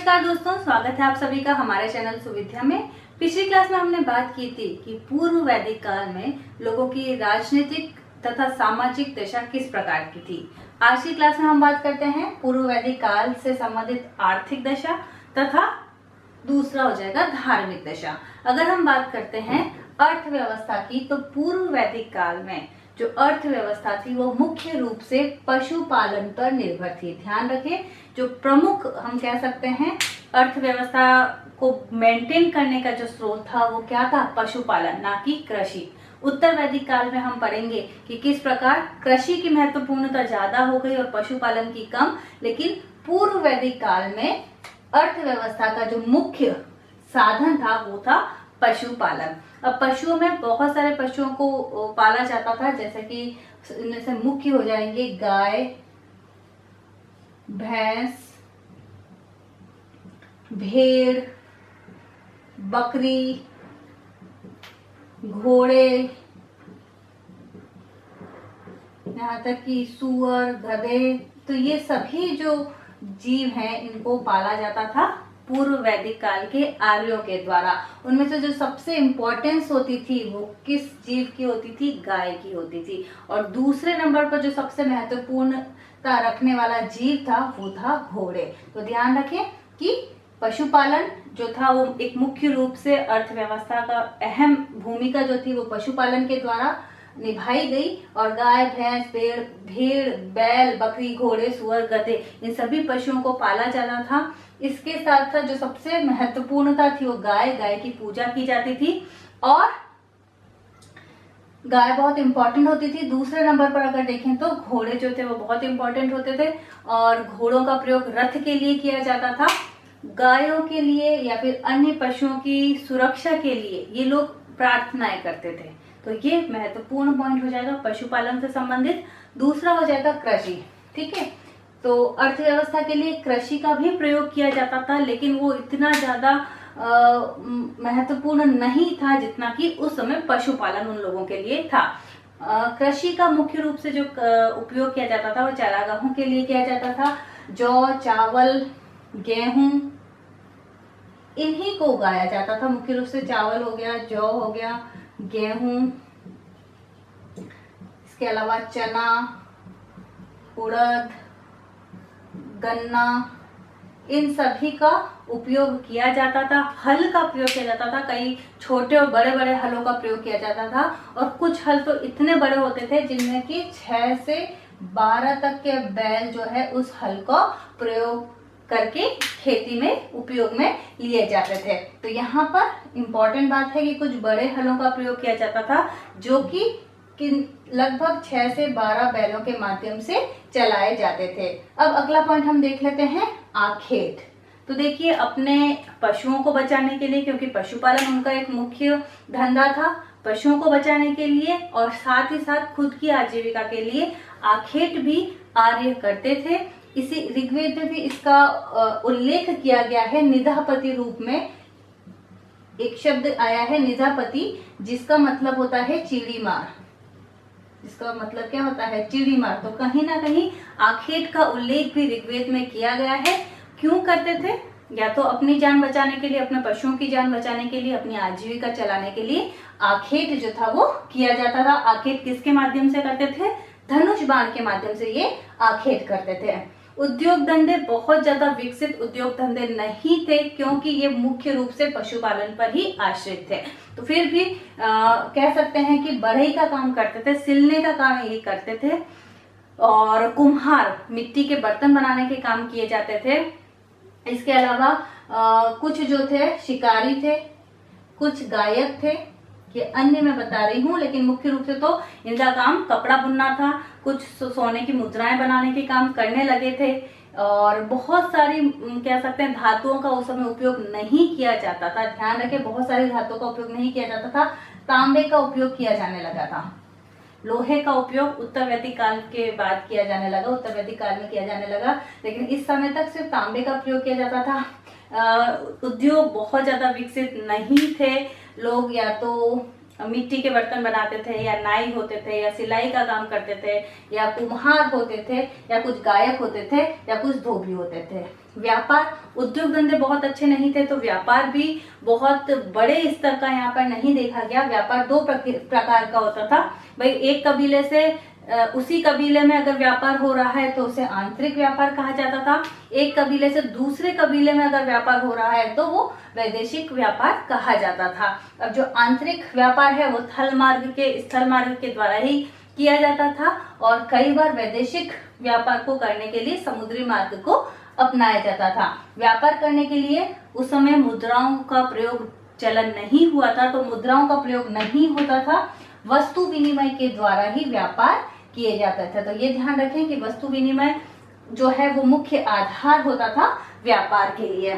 नमस्कार दोस्तों, स्वागत है आप सभी का हमारे चैनल सुविद्या में। पिछली क्लास में हमने बात की थी कि पूर्व वैदिक काल में लोगों की राजनीतिक तथा सामाजिक दशा किस प्रकार की थी। आज की क्लास में हम बात करते हैं पूर्व वैदिक काल से संबंधित आर्थिक दशा तथा दूसरा हो जाएगा धार्मिक दशा। अगर हम बात करते हैं अर्थव्यवस्था की, तो पूर्व वैदिक काल में जो अर्थव्यवस्था थी वो मुख्य रूप से पशुपालन पर निर्भर थी। ध्यान रखें, जो प्रमुख हम कह सकते हैं अर्थव्यवस्था को मेंटेन करने का जो स्रोत था वो क्या था, पशुपालन, ना कि कृषि। उत्तर वैदिक काल में हम पढ़ेंगे कि किस प्रकार कृषि की महत्वपूर्णता ज्यादा हो गई और पशुपालन की कम, लेकिन पूर्व वैदिक काल में अर्थव्यवस्था का जो मुख्य साधन था वो था पशुपालन। अब पशुओं में बहुत सारे पशुओं को पाला जाता था, जैसे कि इनमें से मुख्य हो जाएंगे गाय, भैंस, भेड़, बकरी, घोड़े, यहाँ तक कि सुअर, गधे। तो ये सभी जो जीव हैं इनको पाला जाता था पूर्व वैदिक काल के आर्यों के द्वारा। उनमें से जो सबसे इम्पोर्टेंस होती थी वो किस जीव की होती थी, गाय की होती थी। और दूसरे नंबर पर जो सबसे महत्वपूर्णता रखने वाला जीव था वो था घोड़े। तो ध्यान रखें कि पशुपालन जो था वो एक मुख्य रूप से अर्थव्यवस्था का अहम भूमिका जो थी वो पशुपालन के द्वारा निभाई गई। और गाय, भैंस, भेड़, बैल, बकरी, घोड़े, सुअर, गधे, इन सभी पशुओं को पाला जाता था। इसके साथ साथ जो सबसे महत्वपूर्णता थी वो गाय की पूजा की जाती थी और गाय बहुत इंपॉर्टेंट होती थी। दूसरे नंबर पर अगर देखें तो घोड़े जो थे वो बहुत इंपॉर्टेंट होते थे और घोड़ों का प्रयोग रथ के लिए किया जाता था। गायों के लिए या फिर अन्य पशुओं की सुरक्षा के लिए ये लोग प्रार्थनाएं करते थे। तो ये महत्वपूर्ण पॉइंट हो जाएगा पशुपालन से संबंधित। दूसरा हो जाएगा कृषि। ठीक है, तो अर्थव्यवस्था के लिए कृषि का भी प्रयोग किया जाता था, लेकिन वो इतना ज्यादा महत्वपूर्ण नहीं था जितना कि उस समय पशुपालन उन लोगों के लिए था। कृषि का मुख्य रूप से जो उपयोग किया जाता था वो चारागाहों के लिए किया जाता था। जौ, चावल, गेहूं, इन्हीं को उगाया जाता था। मुख्य रूप से चावल हो गया, जौ हो गया, गेहूं, इसके अलावा चना, उड़द, गन्ना, इन सभी का उपयोग किया जाता था। हल का प्रयोग किया जाता था, कई छोटे और बड़े बड़े हलों का प्रयोग किया जाता था और कुछ हल तो इतने बड़े होते थे जिनमें कि 6 से 12 तक के बैल जो है उस हल का प्रयोग करके खेती में उपयोग में लिए जाते थे। तो यहाँ पर इम्पोर्टेंट बात है कि कुछ बड़े हलों का प्रयोग किया जाता था जो कि लगभग 6 से 12 बैलों के माध्यम से चलाए जाते थे। अब अगला पॉइंट हम देख लेते हैं, आखेट। तो देखिए, अपने पशुओं को बचाने के लिए, क्योंकि पशुपालन उनका एक मुख्य धंधा था, पशुओं को बचाने के लिए और साथ ही साथ खुद की आजीविका के लिए आखेट भी आर्य करते थे। इसी ऋग्वेद में भी इसका उल्लेख किया गया है। निधापति रूप में एक शब्द आया है निधापति, जिसका मतलब होता है चिड़ीमार। इसका मतलब क्या होता है, चिड़ीमार। तो कहीं ना कहीं आखेट का उल्लेख भी ऋग्वेद में किया गया है। क्यों करते थे? या तो अपनी जान बचाने के लिए, अपने पशुओं की जान बचाने के लिए, अपनी आजीविका चलाने के लिए आखेट जो था वो किया जाता था। आखेट किसके माध्यम से करते थे? धनुष बाण के माध्यम से ये आखेट करते थे। उद्योग धंधे बहुत ज्यादा विकसित उद्योग धंधे नहीं थे, क्योंकि ये मुख्य रूप से पशुपालन पर ही आश्रित थे। तो फिर भी कह सकते हैं कि बढ़ई का काम करते थे, सिलने का काम यही करते थे और कुम्हार, मिट्टी के बर्तन बनाने के काम किए जाते थे। इसके अलावा कुछ जो थे शिकारी थे, कुछ गायक थे, ये अन्य मैं बता रही हूँ, लेकिन मुख्य रूप से तो इनका काम कपड़ा बुनना था। कुछ सोने की मुद्राएं बनाने के काम करने लगे थे और बहुत सारी कह सकते हैं धातुओं का उस समय उपयोग नहीं किया जाता था। ध्यान रखें, बहुत सारी धातुओं का उपयोग नहीं किया जाता था। तांबे का उपयोग किया जाने लगा था। लोहे का उपयोग उत्तर वैदिक काल के बाद किया जाने लगा, उत्तर वैदिक काल में किया जाने लगा, लेकिन इस समय तक सिर्फ तांबे का प्रयोग किया जाता था। उद्योग बहुत ज्यादा विकसित नहीं थे। लोग या तो मिट्टी के बर्तन बनाते थे, या नाई होते थे, या सिलाई का काम करते थे, या कुम्हार होते थे, या कुछ गायक होते थे, या कुछ धोबी होते थे। व्यापार, उद्योग धंधे बहुत अच्छे नहीं थे, तो व्यापार भी बहुत बड़े स्तर का यहाँ पर नहीं देखा गया। व्यापार दो प्रकार का होता था भाई, एक कबीले से उसी कबीले में अगर व्यापार हो रहा है तो उसे आंतरिक व्यापार कहा जाता था, एक कबीले से दूसरे कबीले में अगर व्यापार हो रहा है तो वो वैदेशिक व्यापार कहा जाता था। अब जो आंतरिक व्यापार है वो स्थल मार्ग के द्वारा ही किया जाता था, और कई बार वैदेशिक व्यापार को करने के लिए समुद्री मार्ग को अपनाया जाता था। व्यापार करने के लिए उस समय मुद्राओं का प्रयोग चलन नहीं हुआ था, तो मुद्राओं का प्रयोग नहीं होता था, वस्तु विनिमय के द्वारा ही व्यापार किए जाते थे। तो ये ध्यान रखें कि वस्तु विनिमय जो है वो मुख्य आधार होता था व्यापार के लिए।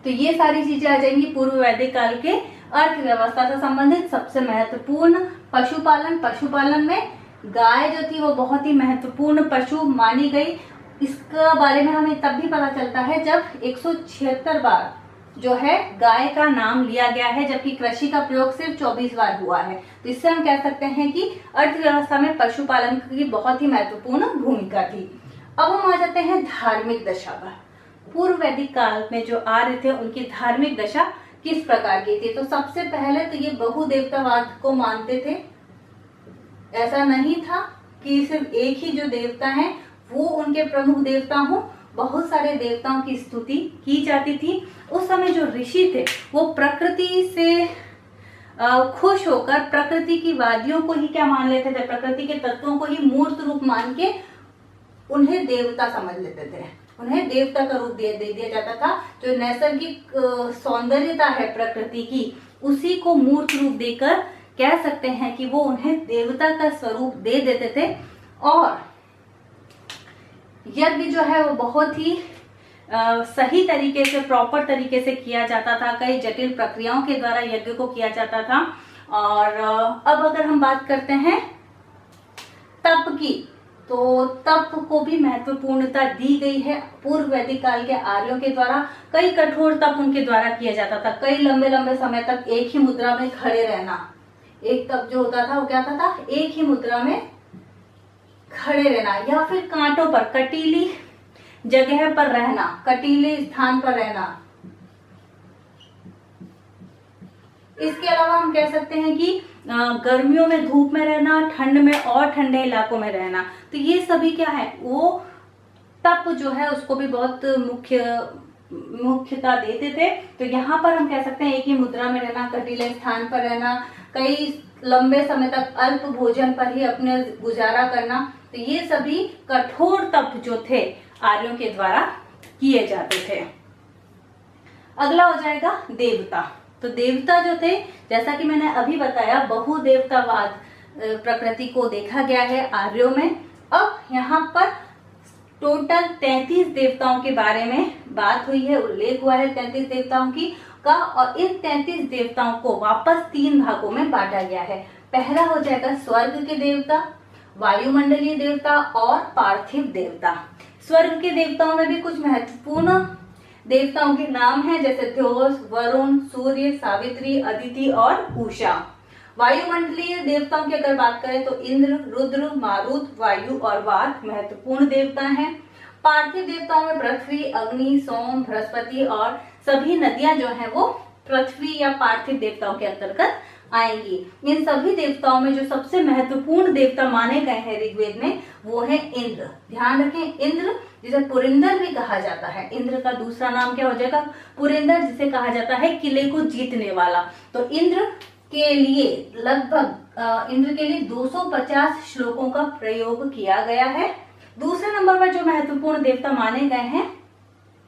तो ये सारी चीजें आ जाएंगी पूर्व वैदिक काल के अर्थव्यवस्था से संबंधित। सबसे महत्वपूर्ण पशुपालन। पशुपालन में गाय जो थी वो बहुत ही महत्वपूर्ण पशु मानी गई। इसका बारे में हमें तब भी पता चलता है जब 176 बार जो है गाय का नाम लिया गया है, जबकि कृषि का प्रयोग सिर्फ 24 बार हुआ है। तो इससे हम कह सकते हैं कि अर्थव्यवस्था में पशुपालन की बहुत ही महत्वपूर्ण भूमिका थी। अब हम आ जाते हैं धार्मिक दशा पर। पूर्व वैदिक काल में जो आर्य थे उनकी धार्मिक दशा किस प्रकार की थी? तो सबसे पहले तो ये बहुदेवतावाद को मानते थे। ऐसा नहीं था कि सिर्फ एक ही जो देवता है वो उनके प्रमुख देवता हो, बहुत सारे देवताओं की स्तुति की जाती थी। उस समय जो ऋषि थे वो प्रकृति से खुश होकर प्रकृति की वादियों को ही क्या मान लेते थे, प्रकृति के तत्वों को ही मूर्त रूप मान के उन्हें देवता समझ लेते थे, उन्हें देवता का रूप दे दिया जाता था। जो नैसर्गिक सौंदर्यता है प्रकृति की, उसी को मूर्त रूप देकर कह सकते हैं कि वो उन्हें देवता का स्वरूप दे देते थे। और यज्ञ जो है वो बहुत ही सही तरीके से, प्रॉपर तरीके से किया जाता था। कई जटिल प्रक्रियाओं के द्वारा यज्ञ को किया जाता था। और अब अगर हम बात करते हैं तप की, तो तप को भी महत्वपूर्णता दी गई है पूर्व वैदिक काल के आर्यों के द्वारा। कई कठोर तप उनके द्वारा किया जाता था। कई लंबे लंबे समय तक एक ही मुद्रा में खड़े रहना, एक तप जो होता था वो क्या होता था, एक ही मुद्रा में खड़े रहना, या फिर कांटों पर, कटीली जगह पर रहना, कटीले स्थान पर रहना। इसके अलावा हम कह सकते हैं कि गर्मियों में धूप में रहना, ठंड में और ठंडे इलाकों में रहना। तो ये सभी क्या है, वो तप जो है उसको भी बहुत मुख्यता देते थे। तो यहाँ पर हम कह सकते हैं एक ही मुद्रा में रहना, कटीले स्थान पर रहना, कई लंबे समय तक अल्प भोजन पर ही अपने गुजारा करना। तो ये सभी कठोर तप जो थे आर्यों के द्वारा किए जाते थे। अगला हो जाएगा देवता। तो देवता जो थे, जैसा कि मैंने अभी बताया, बहुदेवतावाद प्रकृति को देखा गया है आर्यों में। अब यहाँ पर टोटल 33 देवताओं के बारे में बात हुई है, उल्लेख हुआ है 33 देवताओं की का। और इन 33 देवताओं को वापस 3 भागों में बांटा गया है। पहला हो जाएगा स्वर्ग के देवता, वायुमंडलीय देवता और पार्थिव देवता। स्वर्ग के देवताओं में भी कुछ महत्वपूर्ण देवताओं के नाम हैं, जैसे ध्योस, वरुण, सूर्य, सावित्री, अदिति और उषा। वायुमंडलीय देवताओं की अगर बात करें तो इंद्र, रुद्र, मारुत, वायु और वात महत्वपूर्ण देवता हैं। पार्थिव देवताओं में पृथ्वी, अग्नि, सोम, बृहस्पति और सभी नदियां जो हैं वो पृथ्वी या पार्थिव देवताओं के अंतर्गत आएंगी। इन सभी देवताओं में जो सबसे महत्वपूर्ण देवता माने गए हैं ऋग्वेद में वो है इंद्र। ध्यान रखें, इंद्र जिसे पुरिंदर भी कहा जाता है। इंद्र का दूसरा नाम क्या हो जाएगा, पुरिंदर, जिसे कहा जाता है किले को जीतने वाला। तो इंद्र के लिए लगभग इंद्र के लिए 250 श्लोकों का प्रयोग किया गया है। दूसरे नंबर पर जो महत्वपूर्ण देवता माने गए हैं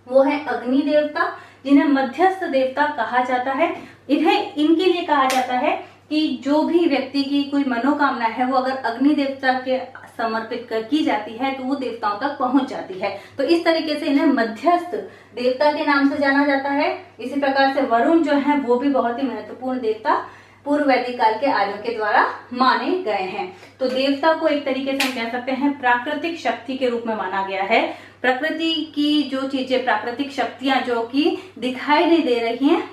वो है अग्नि देवता, जिन्हें मध्यस्थ देवता कहा जाता है। इनके लिए कहा जाता है कि जो भी व्यक्ति की कोई मनोकामना है वो अगर अग्नि देवता के समर्पित कर की जाती है तो वो देवताओं तक पहुंच जाती है। तो इस तरीके से इन्हें मध्यस्थ देवता के नाम से जाना जाता है। इसी प्रकार से वरुण जो है वो भी बहुत ही महत्वपूर्ण देवता पूर्व वैदिक काल के आर्यों के द्वारा माने गए हैं। तो देवता को एक तरीके से हम कह सकते हैं प्राकृतिक शक्ति के रूप में माना गया है। प्रकृति की जो चीजें, प्राकृतिक शक्तियां जो कि दिखाई नहीं दे रही हैं,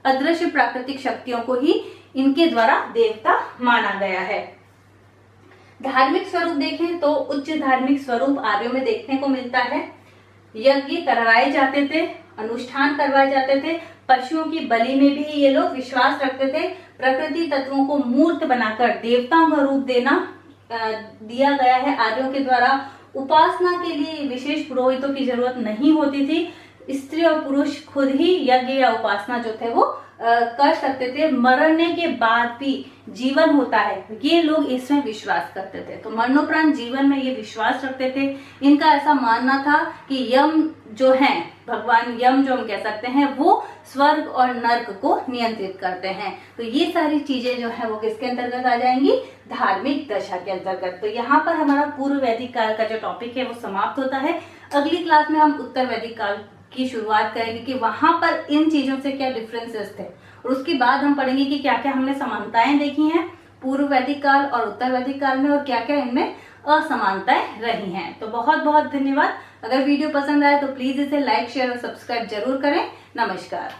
अदृश्य प्राकृतिक शक्तियों को ही इनके द्वारा देवता माना गया है। धार्मिक स्वरूप देखें तो उच्च धार्मिक स्वरूप आर्यों में देखने को मिलता है। यज्ञ करवाए जाते थे, अनुष्ठान करवाए जाते थे। पशुओं की बलि में भी ये लोग विश्वास रखते थे। प्रकृति तत्वों को मूर्त बनाकर देवताओं का रूप दिया गया है आर्यों के द्वारा। उपासना के लिए विशेष पुरोहितों की जरूरत नहीं होती थी। स्त्री और पुरुष खुद ही यज्ञ या उपासना जो थे वो कर सकते थे। मरने के बाद भी जीवन होता है, ये लोग इसमें विश्वास करते थे। तो मरणोपरांत जीवन में ये विश्वास रखते थे। इनका ऐसा मानना था कि यम जो है, भगवान यम जो हम कह सकते हैं, वो स्वर्ग और नर्क को नियंत्रित करते हैं। तो ये सारी चीजें जो है वो किसके अंतर्गत आ जाएंगी? धार्मिक दशा के अंतर्गत। तो यहाँ पर हमारा पूर्व वैदिक काल का जो टॉपिक है वो समाप्त होता है। अगली क्लास में हम उत्तर वैदिक काल की शुरुआत करेंगे कि वहां पर इन चीजों से क्या डिफरेंसेस थे, और उसके बाद हम पढ़ेंगे कि क्या क्या हमने समानताएं देखी हैं पूर्व वैदिक काल और उत्तर वैदिक काल में, और क्या क्या इनमें असमानताएं रही हैं। तो बहुत बहुत धन्यवाद। अगर वीडियो पसंद आए तो प्लीज इसे लाइक, शेयर और सब्सक्राइब जरूर करें। नमस्कार।